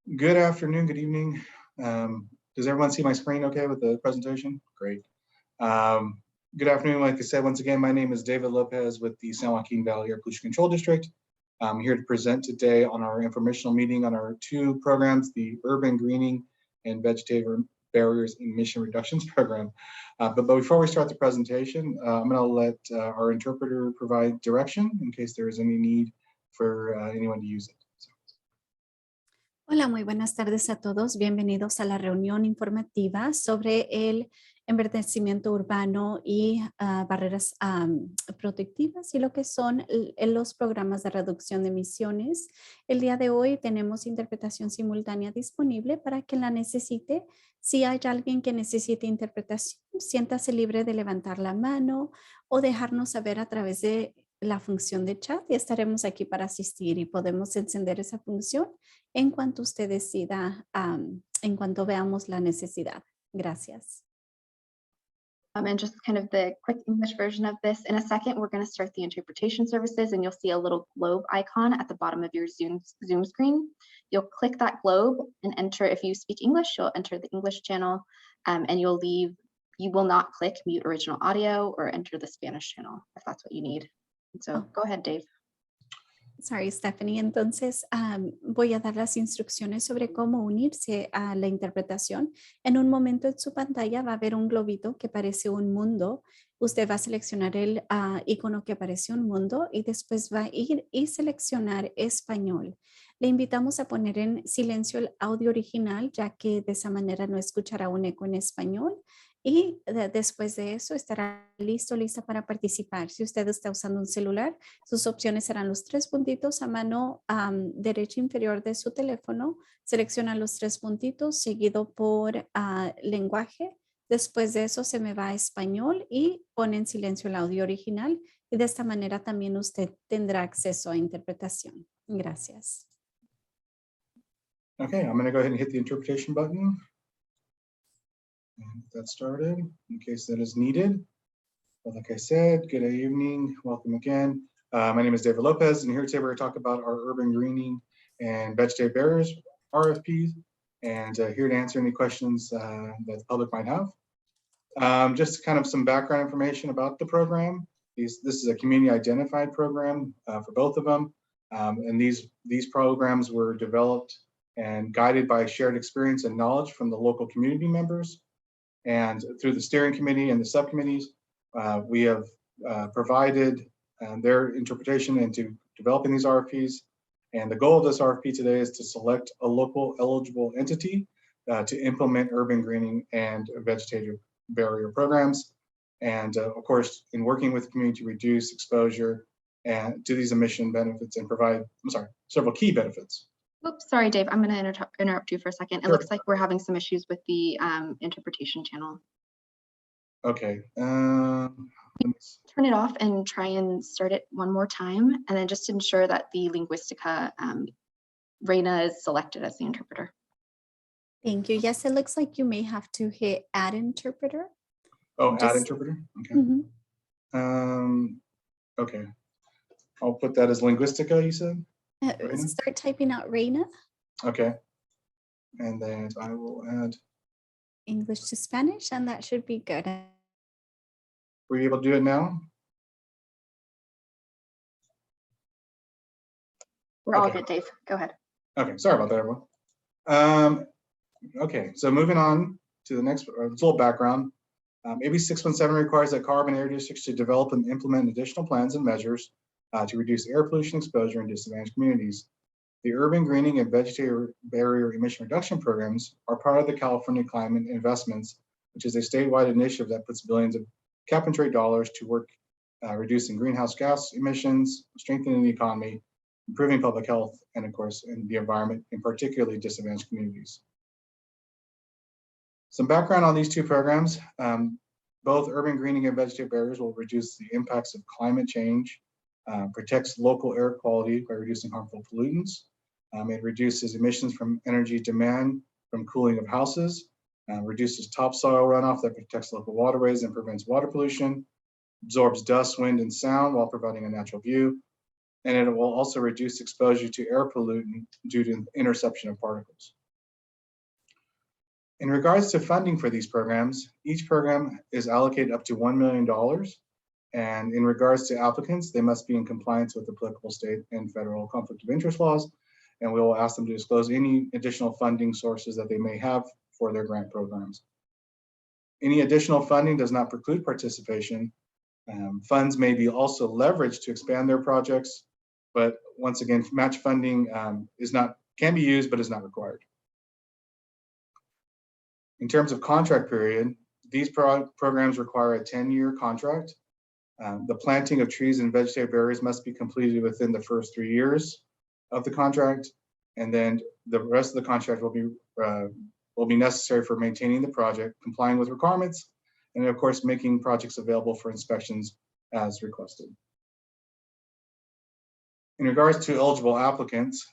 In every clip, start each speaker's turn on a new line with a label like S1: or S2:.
S1: Good afternoon, good evening. Does everyone see my screen okay with the presentation? Great. Good afternoon. Like I said, once again, my name is David Lopez with the San Joaquin Valley Air Pollution Control District. I'm here to present today on our informational meeting on our two programs, the Urban Greening and Vegetative Barriers Emission Reductions Program. But before we start the presentation, I'm going to let our interpreter provide direction in case there is any need for anyone to use it.
S2: Hola, muy buenas tardes a todos. Bienvenidos a la reunión informativa sobre el enverdecimiento urbano y barreras protectivas y lo que son los programas de reducción de emisiones. El día de hoy tenemos interpretación simultánea disponible para quien la necesite. Si hay alguien que necesite interpretación, siéntase libre de levantar la mano o dejarnos saber a través de la función de chat y estaremos aquí para asistir y podemos encender esa función en cuanto usted decida, en cuanto veamos la necesidad. Gracias.
S3: And just kind of the quick English version of this. In a second, we're going to start the interpretation services and you'll see a little globe icon at the bottom of your Zoom screen. You'll click that globe and enter, if you speak English, you'll enter the English channel and you will not click mute original audio or enter the Spanish channel if that's what you need. So go ahead, Dave.
S2: Sorry, Stephanie. Entonces, voy a dar las instrucciones sobre cómo unirse a la interpretación. En un momento en su pantalla va a haber un globito que parece un mundo. Usted va a seleccionar el icono que aparece un mundo y después va a ir y seleccionar español. Le invitamos a poner en silencio el audio original, ya que de esa manera no escuchará un eco en español. Y después de eso estará lista para participar. Si usted está usando un celular, sus opciones serán los tres puntitos a mano derecha inferior de su teléfono. Selecciona los tres puntitos seguido por lenguaje. Después de eso se me va a español y pone en silencio el audio original. Y de esta manera también usted tendrá acceso a interpretación. Gracias.
S1: Okay, I'm going to go ahead and hit the interpretation button. And get that started in case that is needed. But like I said, good evening, welcome again. My name is David Lopez, and here today we're going to talk about our urban greening and vegetative barriers, RFPs, and here to answer any questions that the public might have. Just kind of some background information about the program. This is a community identified program for both of them, and these programs were developed and guided by shared experience and knowledge from the local community members. And through the steering committee and the subcommittees, we have provided their interpretation into developing these RFPs. And the goal of this RFP today is to select a local eligible entity to implement urban greening and vegetative barrier programs. And of course, in working with the community to reduce exposure and to these emission benefits and provide, several key benefits.
S3: Oops, sorry, Dave, I'm going to interrupt you for a second. It
S1: Sure.
S3: looks like we're having some issues with the interpretation channel.
S1: Okay.
S3: Turn it off and try and start it one more time. And then just ensure that the Linguistica Reina is selected as the interpreter.
S2: Thank you. Yes, it looks like you may have to hit add interpreter.
S1: Oh, add interpreter? Okay. Okay. I'll put that as Linguistica, you said?
S2: Start typing out Reina.
S1: Okay. And then I will add
S2: English to Spanish, and that should be good.
S1: Were you able to do it now?
S3: We're all good, Dave. Go ahead.
S1: Okay, sorry about that, everyone. Okay, so moving on to the next, a little background. AB 617 requires that carbon air districts to develop and implement additional plans and measures to reduce air pollution exposure in disadvantaged communities. The urban greening and vegetative barrier emission reduction programs are part of the California Climate Investments, which is a statewide initiative that puts billions of cap and trade dollars to work reducing greenhouse gas emissions, strengthening the economy, improving public health, and of course, in the environment, in particularly disadvantaged communities. Some background on these two programs. Both urban greening and vegetative barriers will reduce the impacts of climate change, protects local air quality by reducing harmful pollutants. It reduces emissions from energy demand from cooling of houses, reduces topsoil runoff that protects local waterways and prevents water pollution, absorbs dust, wind, and sound while providing a natural view, and it will also reduce exposure to air pollutant due to interception of particles. In regards to funding for these programs, each program is allocated up to $1 million. And in regards to applicants, they must be in compliance with applicable state and federal conflict of interest laws. And we will ask them to disclose any additional funding sources that they may have for their grant programs. Any additional funding does not preclude participation. Funds may be also leveraged to expand their projects, but once again, match funding can be used, but is not required. In terms of contract period, these programs require a 10-year contract. The planting of trees and vegetative barriers must be completed within the first 3 years of the contract, and then the rest of the contract will be necessary for maintaining the project, complying with requirements, and of course, making projects available for inspections as requested. In regards to eligible applicants,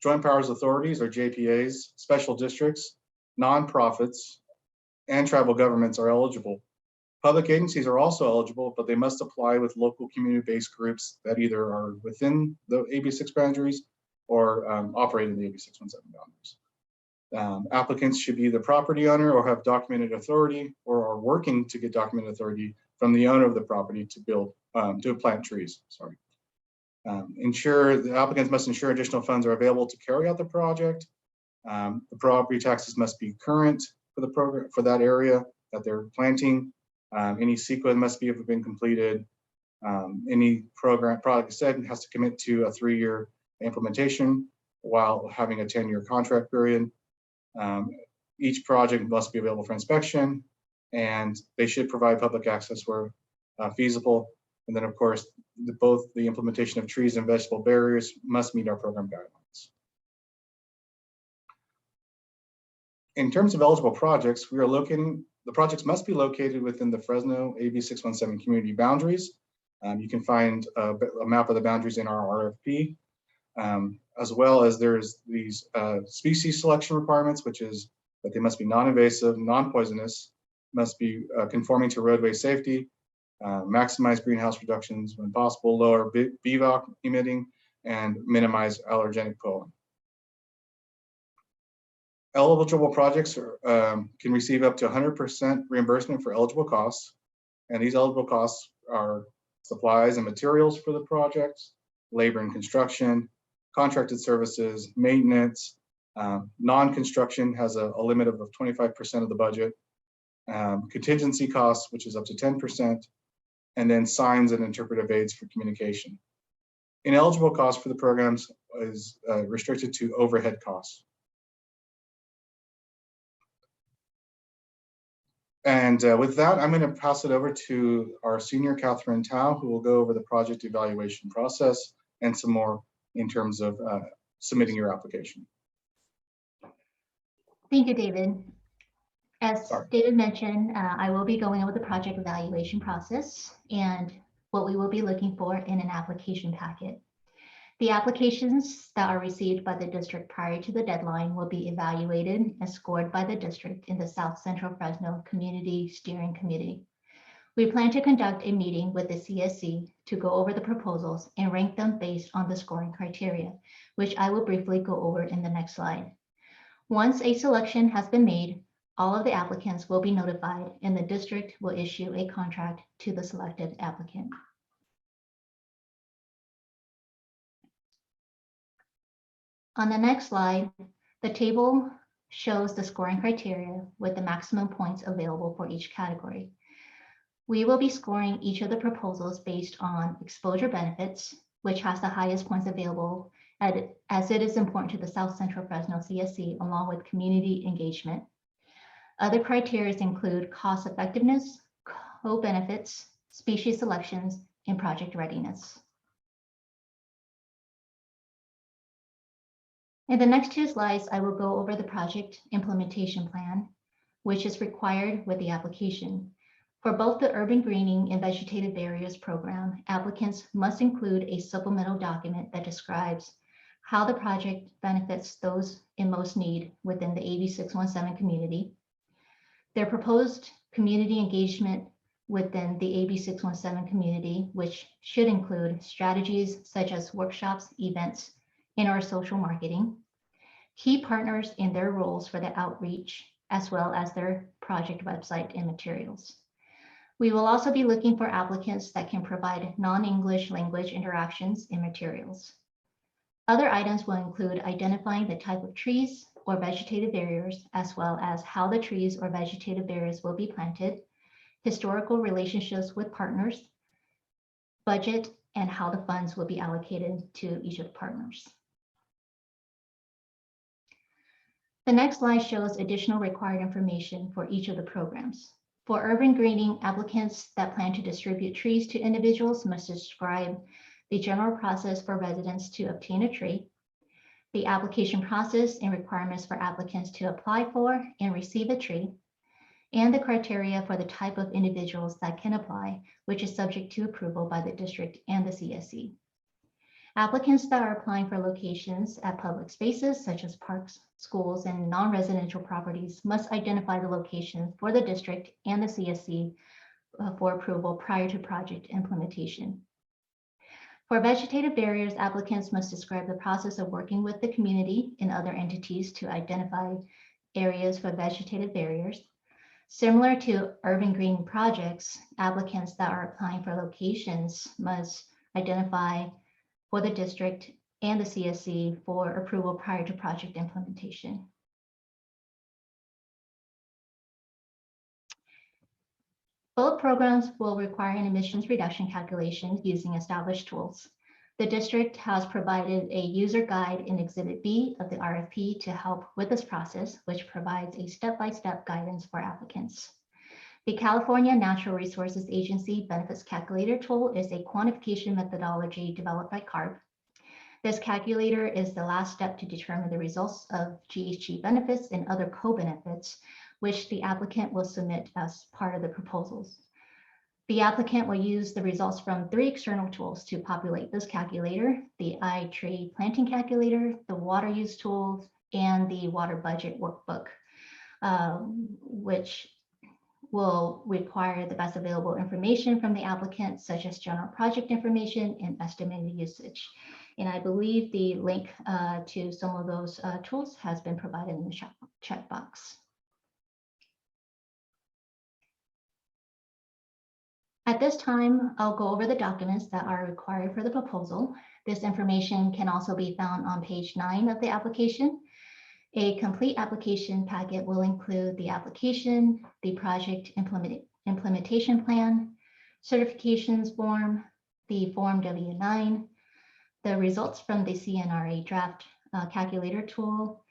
S1: joint powers authorities or JPAs, special districts, nonprofits, and tribal governments are eligible. Public agencies are also eligible, but they must apply with local community-based groups that either are within the AB6 boundaries or operate in the AB 617 boundaries. Applicants should be the property owner or have documented authority or are working to get documented authority from the owner of the property to plant trees. The applicants must ensure additional funds are available to carry out the project. The property taxes must be current for the program for that area that they're planting. Any CEQA must have been completed. Any product said has to commit to a 3-year implementation while having a 10-year contract period. Each project must be available for inspection, and they should provide public access where feasible. And then, of course, both the implementation of trees and vegetable barriers must meet our program guidelines. In terms of eligible projects, the projects must be located within the Fresno AB 617 community boundaries. You can find a map of the boundaries in our RFP, as well as there's these species selection requirements, which is that they must be non-invasive, non-poisonous, must be conforming to roadway safety, maximize greenhouse reductions when possible, lower BVOC emitting, and minimize allergenic pollen. Eligible projects can receive up to 100% reimbursement for eligible costs, and these eligible costs are supplies and materials for the projects, labor and construction, contracted services, maintenance. Non-construction has a limit of 25% of the budget, contingency costs, which is up to 10%, and then signs and interpretive aids for communication. Ineligible costs for the programs is restricted to overhead costs. And with that, I'm going to pass it over to our senior, Catherine Tao, who will go over the project evaluation process and some more in terms of submitting your application.
S4: Thank you, David. As David mentioned, I will be going over the project evaluation process and what we will be looking for in an application packet. The applications that are received by the district prior to the deadline will be evaluated and scored by the district in the South Central Fresno Community Steering Committee. We plan to conduct a meeting with the CSC to go over the proposals and rank them based on the scoring criteria, which I will briefly go over in the next slide. Once a selection has been made, all of the applicants will be notified and the district will issue a contract to the selected applicant. On the next slide, the table shows the scoring criteria with the maximum points available for each category. We will be scoring each of the proposals based on exposure benefits, which has the highest points available as it is important to the South Central Fresno CSC, along with community engagement. Other criteria include cost effectiveness, co-benefits, species selections, and project readiness. In the next 2 slides, I will go over the project implementation plan, which is required with the application. For both the urban greening and vegetative barriers program, applicants must include a supplemental document that describes how the project benefits those in most need within the AB 617 community, their proposed community engagement within the AB 617 community, which should include strategies such as workshops, events, and/or social marketing, key partners in their roles for the outreach, as well as their project website and materials. We will also be looking for applicants that can provide non-English language interactions and materials. Other items will include identifying the type of trees or vegetative barriers, as well as how the trees or vegetative barriers will be planted, historical relationships with partners, budget, and how the funds will be allocated to each of the partners. The next slide shows additional required information for each of the programs. For urban greening, applicants that plan to distribute trees to individuals must describe the general process for residents to obtain a tree, the application process and requirements for applicants to apply for and receive a tree, and the criteria for the type of individuals that can apply, which is subject to approval by the district and the CSC. Applicants that are applying for locations at public spaces such as parks, schools, and non-residential properties must identify the location for the district and the CSC for approval prior to project implementation. For vegetative barriers, applicants must describe the process of working with the community and other entities to identify areas for vegetative barriers. Similar to urban greening projects, applicants that are applying for locations must identify for the district and the CSC for approval prior to project implementation. Both programs will require an emissions reduction calculation using established tools. The district has provided a user guide in Exhibit B of the RFP to help with this process, which provides a step-by-step guidance for applicants. The California Natural Resources Agency Benefits Calculator tool is a quantification methodology developed by CARB. This calculator is the last step to determine the results of GHG benefits and other co-benefits, which the applicant will submit as part of the proposals. The applicant will use the results from 3 external tools to populate this calculator: the iTree planting calculator, the water use tools, and the water budget workbook, which will require the best available information from the applicant, such as general project information and estimated usage. And I believe the link to some of those tools has been provided in the chat box. At this time, I'll go over the documents that are required for the proposal. This information can also be found on page 9 of the application. A complete application packet will include the application, the project implementation plan, certifications form, the Form W-9, the results from the CNRA draft calculator tool,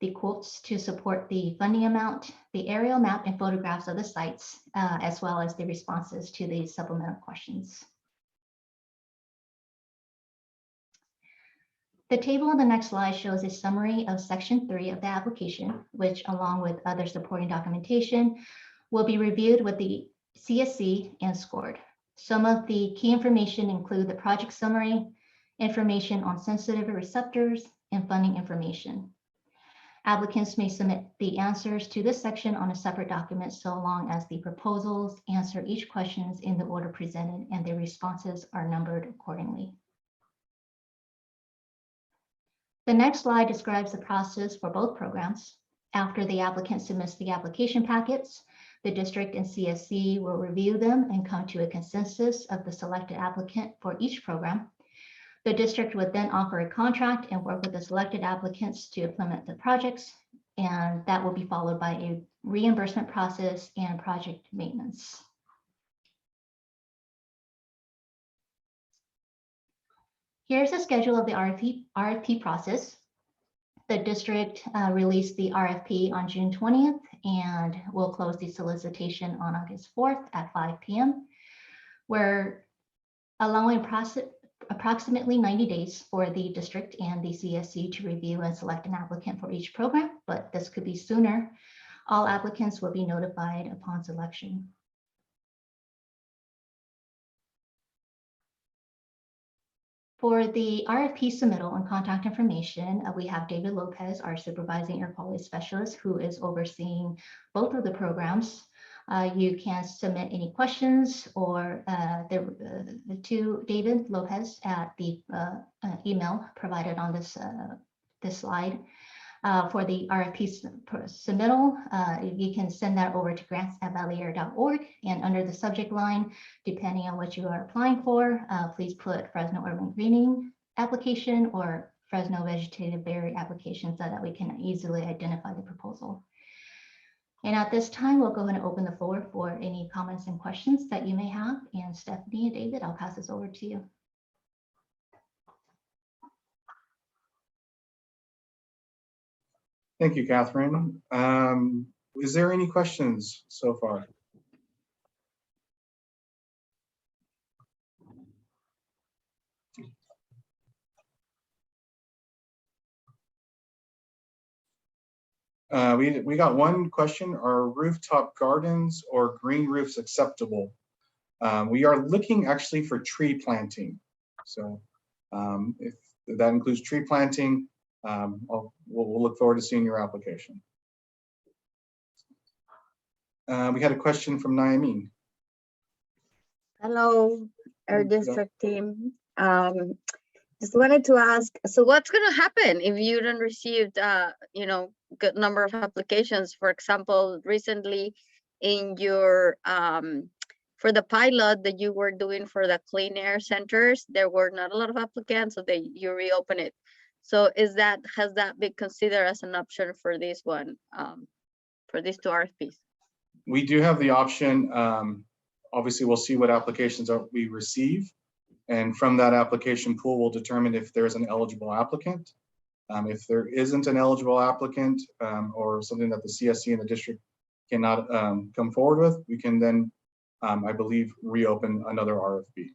S4: the quotes to support the funding amount, the aerial map and photographs of the sites, as well as the responses to the supplemental questions. The table on the next slide shows a summary of Section 3 of the application, which, along with other supporting documentation, will be reviewed with the CSC and scored. Some of the key information include the project summary, information on sensitive receptors, and funding information. Applicants may submit the answers to this section on a separate document so long as the proposals answer each question in the order presented and the responses are numbered accordingly. The next slide describes the process for both programs. After the applicant submits the application packets, the district and CSC will review them and come to a consensus of the selected applicant for each program. The district would then offer a contract and work with the selected applicants to implement the projects, and that will be followed by a reimbursement process and project maintenance. Here's a schedule of the RFP process. The district released the RFP on June 20th and will close the solicitation on August 4th at 5 p.m. We're allowing approximately 90 days for the district and the CSC to review and select an applicant for each program, but this could be sooner. All applicants will be notified upon selection. For the RFP submittal and contact information, we have David Lopez, our supervising air quality specialist, who is overseeing both of the programs. You can submit any questions or to David Lopez at the email provided on this slide. For the RFP submittal, you can send that over to grants@valleyAir.org, and under the subject line, depending on what you are applying for, please put Fresno Urban Greening application or Fresno Vegetative Berry application so that we can easily identify the proposal. And at this time, we'll go ahead and open the floor for any comments and questions that you may have. And Stephanie and David, I'll pass this over to you.
S1: Thank you, Catherine. Is there any questions so far? We got one question. Are rooftop gardens or green roofs acceptable? We are looking actually for tree planting. So if that includes tree planting, we'll look forward to seeing your application. We had a question from Nayamin.
S5: Hello, our district team. Just wanted to ask, so what's going to happen if you don't receive, good number of applications? For example, recently in your, for the pilot that you were doing for the clean air centers, there were not a lot of applicants, so you reopen it. So has that been considered as an option for this one, for these two RFPs?
S1: We do have the option. Obviously, we'll see what applications we receive. And from that application pool, we'll determine if there's an eligible applicant. If there isn't an eligible applicant or something that the CSC and the district cannot come forward with, we can then, I believe, reopen another RFP.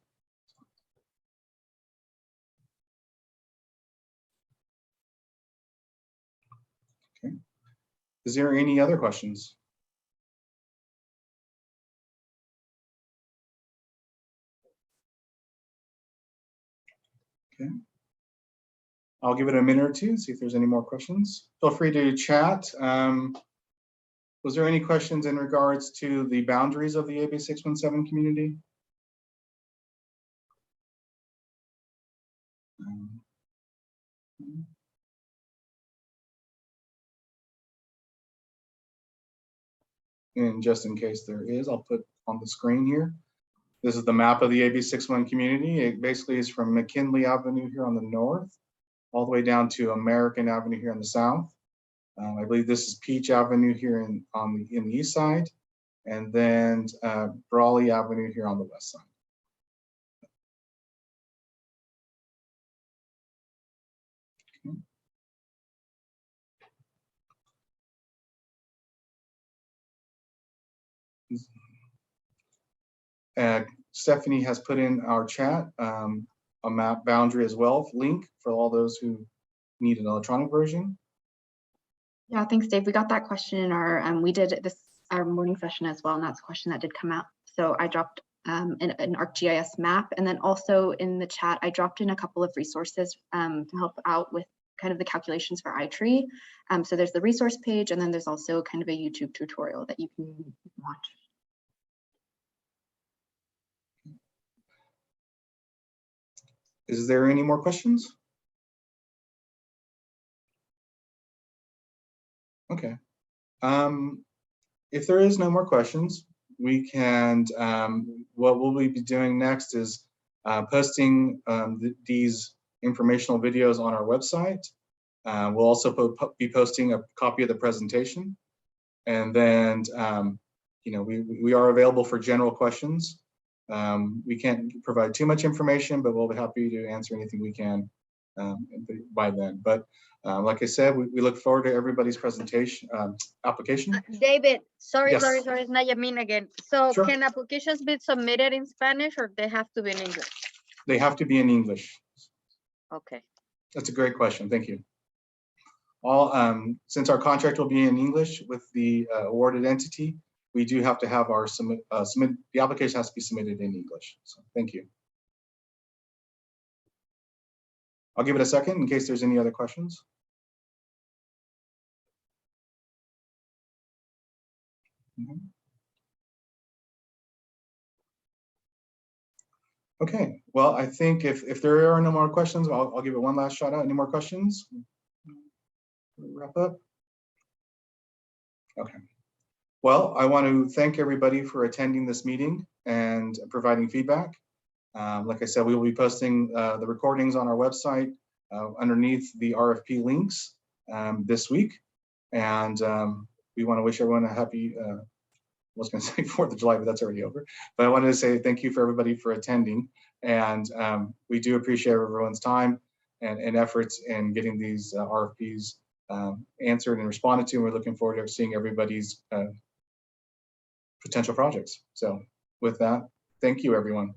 S1: Okay. Is there any other questions? Okay. I'll give it a minute or two, see if there's any more questions. Feel free to chat. Was there any questions in regards to the boundaries of the AB 617 community? And just in case there is, I'll put on the screen here. This is the map of the AB 61 community. It basically is from McKinley Avenue here on the north, all the way down to American Avenue here on the south. I believe this is Peach Avenue here in the east side, and then Brawley Avenue here on the west side. Stephanie has put in our chat a map boundary as well, link for all those who need an electronic version.
S3: Yeah, thanks, Dave. We got that question in our, we did this, our morning session as well, and that's a question that did come out. So I dropped an ArcGIS map, and then also in the chat, I dropped in a couple of resources to help out with kind of the calculations for iTree. So there's the resource page, and then there's also kind of a YouTube tutorial that you can watch.
S1: Is there any more questions? Okay. If there is no more questions, we can, what we'll be doing next is posting these informational videos on our website. We'll also be posting a copy of the presentation. And then, we are available for general questions. We can't provide too much information, but we'll be happy to answer anything we can by then. But like I said, we look forward to everybody's presentation, application.
S5: David, sorry,
S1: Yes.
S5: sorry, it's Nayamin again. So
S1: Sure.
S5: Can applications be submitted in Spanish or they have to be in English?
S1: They have to be in English.
S5: Okay.
S1: That's a great question. Thank you. Since our contract will be in English with the awarded entity, we do have to have our the application has to be submitted in English. So thank you. I'll give it a second in case there's any other questions. Okay, well, I think if there are no more questions, I'll give it one last shout out. Any more questions? Wrap up. Okay. Well, I want to thank everybody for attending this meeting and providing feedback. Like I said, we will be posting the recordings on our website underneath the RFP links this week. And we want to wish everyone a happy, I was going to say 4th of July, but that's already over. But I wanted to say thank you for everybody for attending. And we do appreciate everyone's time and efforts in getting these RFPs answered and responded to. And we're looking forward to seeing everybody's potential projects. So with that, thank you, everyone.